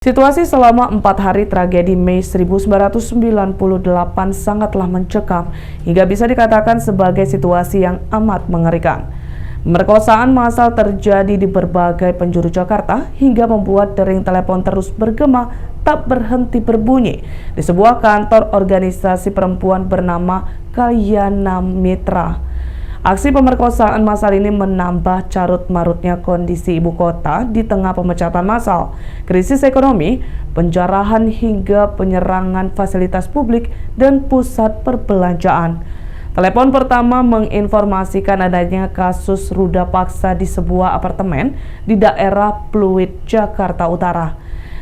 Situasi selama 4 hari tragedi Mei 1998 sangatlah mencekam hingga bisa dikatakan sebagai situasi yang amat mengerikan. Pemerkosaan massal terjadi di berbagai penjuru Jakarta hingga membuat dering telepon terus bergema tak berhenti berbunyi di sebuah kantor organisasi perempuan bernama Kalyana Mitra. Aksi pemerkosaan massal ini menambah carut-marutnya kondisi ibu kota di tengah pemecatan massal, krisis ekonomi, penjarahan hingga penyerangan fasilitas publik dan pusat perbelanjaan. Telepon pertama menginformasikan adanya kasus ruda paksa di sebuah apartemen di daerah Pluit, Jakarta Utara.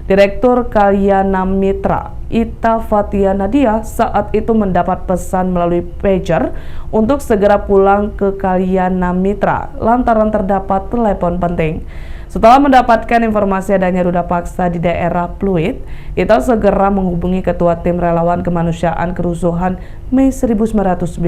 Direktur Kalyana Mitra, Ita Fatia Nadia, saat itu mendapat pesan melalui pager untuk segera pulang ke Kalyana Mitra lantaran terdapat telepon penting. Setelah mendapatkan informasi adanya ruda paksa di daerah Pluit, Ita segera menghubungi Ketua Tim Relawan Kemanusiaan Kerusuhan Mei 1998.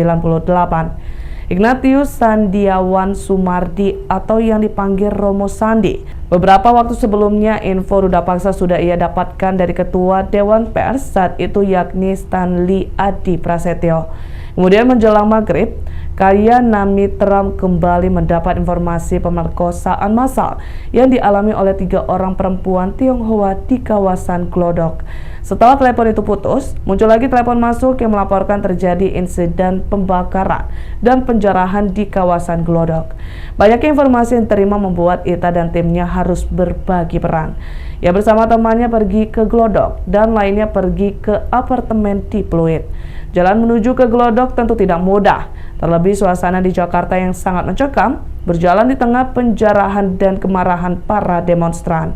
Ignatius Sandiawan Sumardi atau yang dipanggil Romo Sandi. Beberapa waktu sebelumnya info ruda paksa sudah ia dapatkan dari Ketua Dewan Pers saat itu yakni Stanley Adi Prasetyo. Kemudian menjelang maghrib, Kalyana Mitra kembali mendapat informasi pemerkosaan massal yang dialami oleh 3 orang perempuan Tionghoa di kawasan Glodok. Setelah telepon itu putus, muncul lagi telepon masuk yang melaporkan terjadi insiden pembakaran dan penjarahan di kawasan Glodok. Banyaknya informasi yang diterima membuat Ita dan timnya harus berbagi peran. Ia bersama temannya pergi ke Glodok dan lainnya pergi ke apartemen di Pluit. Jalan menuju ke Glodok tentu tidak mudah, terlebih suasana di Jakarta yang sangat mencekam berjalan di tengah penjarahan dan kemarahan para demonstran.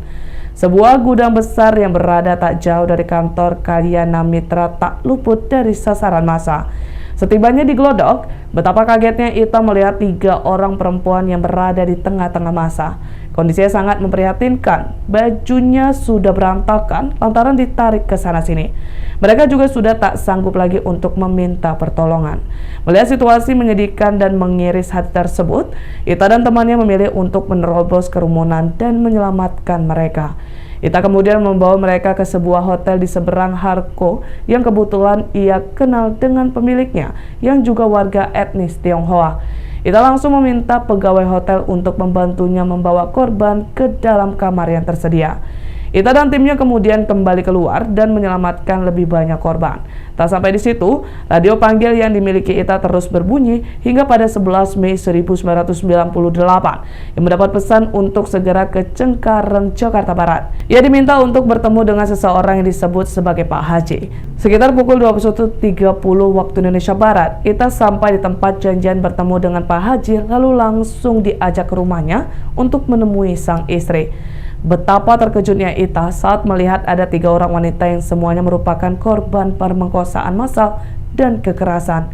Sebuah gudang besar yang berada tak jauh dari kantor Kalyana Mitra tak luput dari sasaran massa. Setibanya di Glodok, betapa kagetnya Ita melihat 3 orang perempuan yang berada di tengah-tengah massa. Kondisinya sangat memprihatinkan, bajunya sudah berantakan lantaran ditarik ke sana-sini. Mereka juga sudah tak sanggup lagi untuk meminta pertolongan. Melihat situasi menyedihkan dan mengiris hati tersebut, Ita dan temannya memilih untuk menerobos kerumunan dan menyelamatkan mereka. Ita kemudian membawa mereka ke sebuah hotel di seberang Harko yang kebetulan ia kenal dengan pemiliknya yang juga warga etnis Tionghoa. Ita langsung meminta pegawai hotel untuk membantunya membawa korban ke dalam kamar yang tersedia. Ita dan timnya kemudian kembali keluar dan menyelamatkan lebih banyak korban. Tak sampai di situ, radio panggil yang dimiliki Ita terus berbunyi hingga pada 11 Mei 1998 yang mendapat pesan untuk segera ke Cengkareng, Jakarta Barat. Ia diminta untuk bertemu dengan seseorang yang disebut sebagai Pak Haji. Sekitar pukul 21.30 waktu Indonesia Barat, Ita sampai di tempat janjian bertemu dengan Pak Haji lalu langsung diajak ke rumahnya untuk menemui sang istri. Betapa terkejutnya Ita saat melihat ada 3 orang wanita yang semuanya merupakan korban pemerkosaan massal dan kekerasan.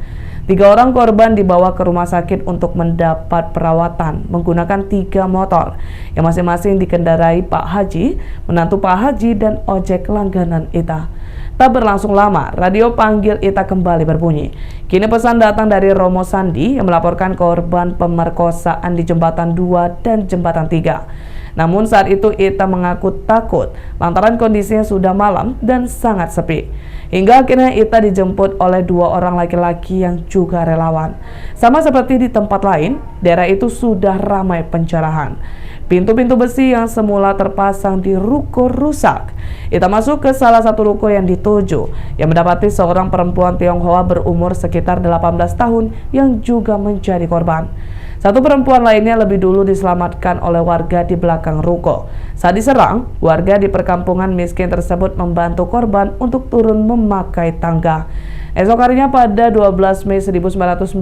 3 orang korban dibawa ke rumah sakit untuk mendapat perawatan menggunakan 3 motor yang masing-masing dikendarai Pak Haji, menantu Pak Haji, dan ojek langganan Ita. Tak berlangsung lama, radio panggil Ita kembali berbunyi. Kini pesan datang dari Romo Sandi yang melaporkan korban pemerkosaan di Jembatan 2 dan Jembatan 3. Namun saat itu Ita mengaku takut lantaran kondisinya sudah malam dan sangat sepi. Hingga akhirnya Ita dijemput oleh 2 orang laki-laki yang juga relawan. Sama seperti di tempat lain, daerah itu sudah ramai pencerahan. Pintu-pintu besi yang semula terpasang di ruko rusak. Ita masuk ke salah satu ruko yang dituju, yang mendapati seorang perempuan Tionghoa berumur sekitar 18 tahun yang juga menjadi korban. Satu perempuan lainnya lebih dulu diselamatkan oleh warga di belakang ruko. Saat diserang, warga di perkampungan miskin tersebut membantu korban untuk turun memakai tangga. Esok harinya pada 12 Mei 1998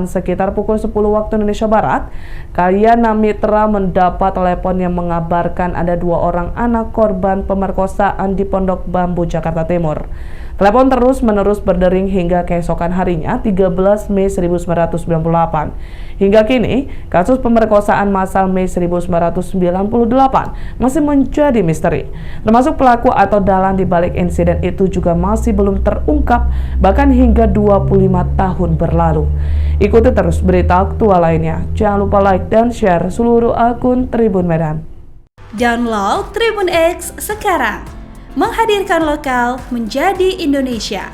sekitar pukul 10 waktu Indonesia Barat, Kalyana Mitra mendapat telepon yang mengabarkan ada 2 orang anak korban pemerkosaan di Pondok Bambu, Jakarta Timur. Telepon terus-menerus berdering hingga keesokan harinya 13 Mei 1998. Hingga kini, kasus pemerkosaan massal Mei 1998 masih menjadi misteri. Termasuk pelaku atau dalang di balik insiden itu juga masih belum terungkap, bahkan hingga 25 tahun berlalu. Ikuti terus berita aktual lainnya. Jangan lupa like dan share seluruh akun Tribun Medan. Download Tribun X sekarang. Menghadirkan lokal menjadi Indonesia.